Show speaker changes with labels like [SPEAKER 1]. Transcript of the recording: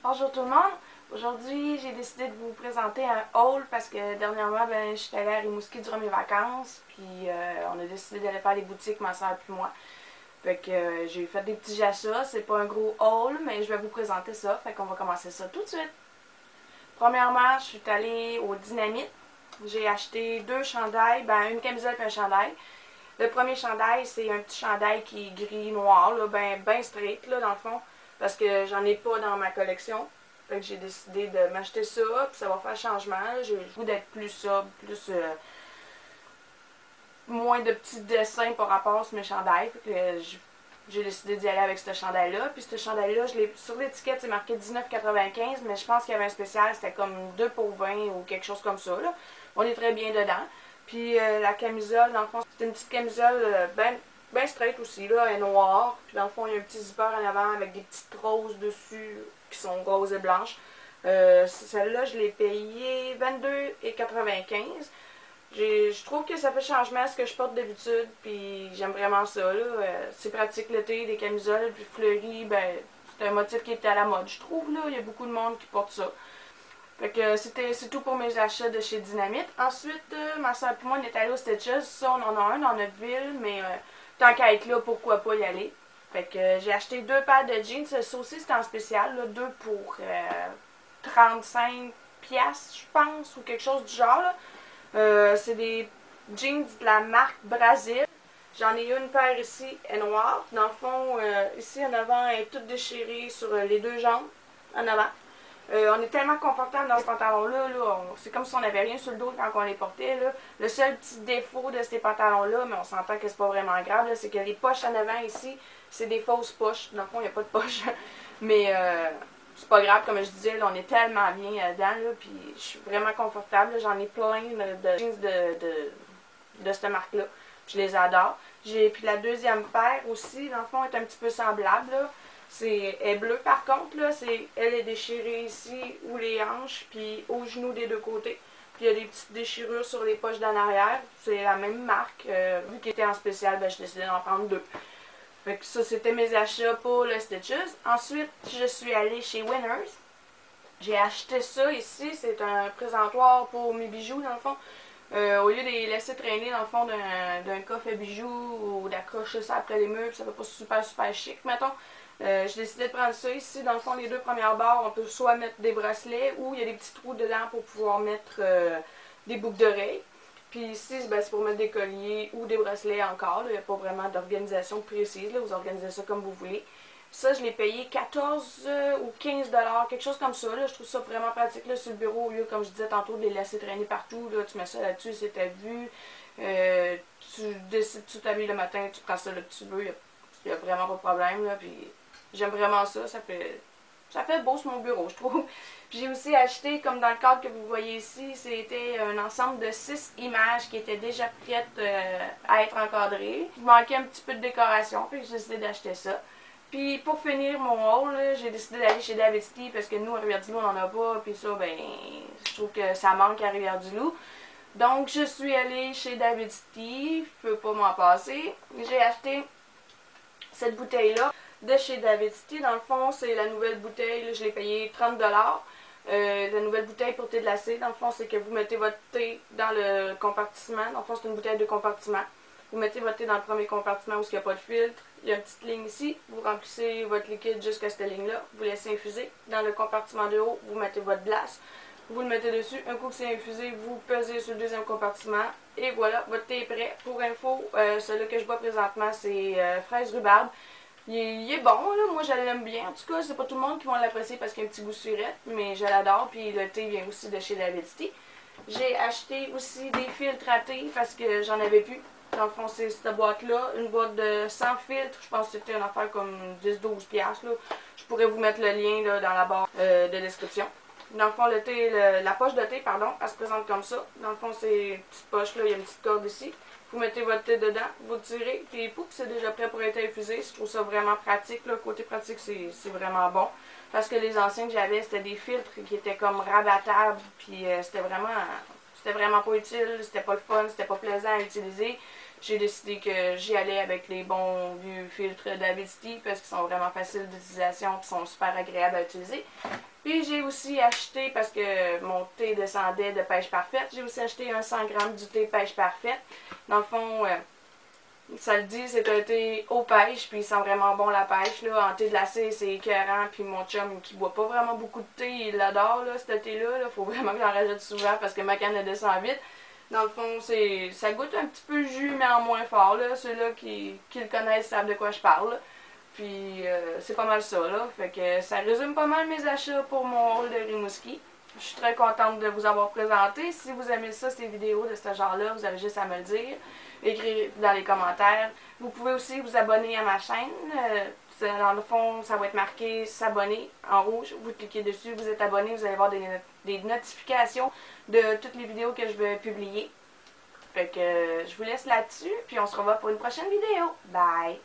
[SPEAKER 1] Bonjour tout le monde. Aujourd'hui, j'ai décidé de vous présenter un haul parce que dernièrement, je suis allée à Rimouski durant mes vacances. Puis on a décidé d'aller faire les boutiques, ma soeur et moi. Fait que j'ai fait des petits achats. C'est pas un gros haul, mais je vais vous présenter ça. Fait qu'on va commencer ça tout de suite. Premièrement, je suis allée au Dynamite. J'ai acheté deux chandails, une camisole et un chandail. Le premier chandail, c'est un petit chandail qui est gris-noir, ben straight, là, dans le fond, parce que j'en ai pas dans ma collection. Fait que j'ai décidé de m'acheter ça, puis ça va faire changement. J'ai le goût d'être plus sobre, plus moins de petits dessins par rapport sur mes chandails. Fait que j'ai décidé d'y aller avec ce chandail-là. Puis ce chandail-là, sur l'étiquette, c'est marqué 19,95, mais je pense qu'il y avait un spécial, c'était comme 2 pour 20 ou quelque chose comme ça, là. On est très bien dedans. Puis la camisole, dans le fond, c'est une petite camisole ben straight aussi, là, elle est noire. Puis dans le fond, il y a un petit zipper en avant avec des petites roses dessus qui sont roses et blanches. Celle-là, je l'ai payée 22,95. Je trouve que ça fait changement à ce que je porte d'habitude, puis j'aime vraiment ça, là. C'est pratique l'été, des camisoles, puis fleuries, c'est un motif qui était à la mode, je trouve, là. Il y a beaucoup de monde qui porte ça. Fait que c'est tout pour mes achats de chez Dynamite. Ensuite, ma soeur et moi, on est allés au Stitches. Ça, on en a un dans notre ville, mais tant qu'à être là, pourquoi pas y aller. Fait que j'ai acheté deux paires de jeans. Ça aussi, c'était en spécial, là, deux pour 35 piastres, je pense, ou quelque chose du genre, là. C'est des jeans de la marque Brasil. J'en ai une paire ici, elle est noire. Dans le fond, ici en avant, elle est toute déchirée sur les deux jambes, en avant. On est tellement confortable dans ces pantalons-là, c'est comme si on n'avait rien sur le dos quand on les portait. Là. Le seul petit défaut de ces pantalons-là, mais on s'entend que c'est pas vraiment grave, c'est que les poches en avant ici, c'est des fausses poches. Dans le fond, il n'y a pas de poche. Mais c'est pas grave, comme je disais, là, on est tellement bien dedans, là, puis je suis vraiment confortable. J'en ai plein de jeans de cette marque-là. Je les adore. Puis la deuxième paire aussi, dans le fond, est un petit peu semblable, là. Elle est bleue par contre, là, elle est déchirée ici, ou les hanches, puis aux genoux des deux côtés. Puis il y a des petites déchirures sur les poches d'en arrière. C'est la même marque. Vu qu'il était en spécial, j'ai décidé d'en prendre deux. Fait que ça, c'était mes achats pour le Stitches. Ensuite, je suis allée chez Winners. J'ai acheté ça ici. C'est un présentoir pour mes bijoux, dans le fond. Au lieu de les laisser traîner dans le fond d'un coffre à bijoux ou d'accrocher ça après les murs, ça fait pas super chic, mettons. J'ai décidé de prendre ça ici. Dans le fond, les deux premières barres, on peut soit mettre des bracelets ou il y a des petits trous dedans pour pouvoir mettre des boucles d'oreilles. Puis ici, c'est pour mettre des colliers ou des bracelets encore. Il n'y a pas vraiment d'organisation précise. Là, vous organisez ça comme vous voulez. Ça, je l'ai payé 14 ou 15 $, quelque chose comme ça. Là. Je trouve ça vraiment pratique là, sur le bureau, au lieu, comme je disais tantôt, de les laisser traîner partout. Là. Tu mets ça là-dessus, c'est ta vue. Tu décides, tu t'habilles le matin, tu prends ça là que tu veux. Il n'y a vraiment pas de problème. Là, puis j'aime vraiment ça. Ça fait beau sur mon bureau, je trouve. Puis j'ai aussi acheté, comme dans le cadre que vous voyez ici, c'était un ensemble de 6 images qui étaient déjà prêtes à être encadrées. Il manquait un petit peu de décoration, puis j'ai décidé d'acheter ça. Puis pour finir mon haul, j'ai décidé d'aller chez David Ski parce que nous, à Rivière-du-Loup, on n'en a pas. Puis ça, je trouve que ça manque à Rivière-du-Loup. Donc je suis allée chez David Ski, je peux pas m'en passer. J'ai acheté cette bouteille-là de chez David Ski. Dans le fond, c'est la nouvelle bouteille, là, je l'ai payée 30 $. La nouvelle bouteille pour thé glacé, dans le fond, c'est que vous mettez votre thé dans le compartiment. Dans le fond, c'est une bouteille de compartiment. Vous mettez votre thé dans le premier compartiment où il n'y a pas de filtre. Il y a une petite ligne ici. Vous remplissez votre liquide jusqu'à cette ligne-là. Vous laissez infuser. Dans le compartiment de haut, vous mettez votre glace. Vous le mettez dessus. Un coup que c'est infusé, vous pesez sur le deuxième compartiment. Et voilà, votre thé est prêt. Pour info, celui que je bois présentement, c'est fraise rhubarbe. Il est bon, là. Moi, je l'aime bien. En tout cas, c'est pas tout le monde qui va l'apprécier parce qu'il y a un petit goût surette, mais je l'adore. Puis le thé vient aussi de chez David Tea. J'ai acheté aussi des filtres à thé parce que j'en avais plus. Dans le fond, c'est cette boîte-là. Une boîte de 100 filtres. Je pense que c'était une affaire comme 10-12 piastres, là. Je pourrais vous mettre le lien là, dans la barre de description. Dans le fond, le thé, la poche de thé, pardon, elle se présente comme ça. Dans le fond, c'est une petite poche, là. Il y a une petite corde ici. Vous mettez votre thé dedans, vous tirez, puis pouf, c'est déjà prêt pour être infusé. Je trouve ça vraiment pratique. Là. Côté pratique, c'est vraiment bon. Parce que les anciens que j'avais, c'était des filtres qui étaient comme rabattables, puis c'était vraiment pas utile, c'était pas le fun, c'était pas plaisant à utiliser. j'ai décidé que j'y allais avec les bons vieux filtres d'Avidity parce qu'ils sont vraiment faciles d'utilisation et sont super agréables à utiliser. Puis j'ai aussi acheté, parce que mon thé descendait de pêche parfaite, j'ai aussi acheté un 100 g du thé pêche parfaite. Dans le fond, ça le dit, c'est un thé aux pêches, puis il sent vraiment bon la pêche. Là. En thé glacé, c'est écœurant, puis mon chum qui boit pas vraiment beaucoup de thé, il l'adore, là, ce thé-là. Là. Faut vraiment que j'en rajoute souvent parce que ma canne elle descend vite. Dans le fond, ça goûte un petit peu le jus, mais en moins fort. Ceux-là qui le connaissent savent de quoi je parle. Là. Puis c'est pas mal ça. Là. Fait que ça résume pas mal mes achats pour mon rôle de Rimouski. Je suis très contente de vous avoir présenté. Si vous aimez ça, ces vidéos de ce genre-là, vous avez juste à me le dire. Écrire dans les commentaires. Vous pouvez aussi vous abonner à ma chaîne. Dans le fond, ça va être marqué s'abonner en rouge. Vous cliquez dessus, vous êtes abonné, vous allez avoir des notifications de toutes les vidéos que je vais publier. Fait que je vous laisse là-dessus, puis on se revoit pour une prochaine vidéo. Bye!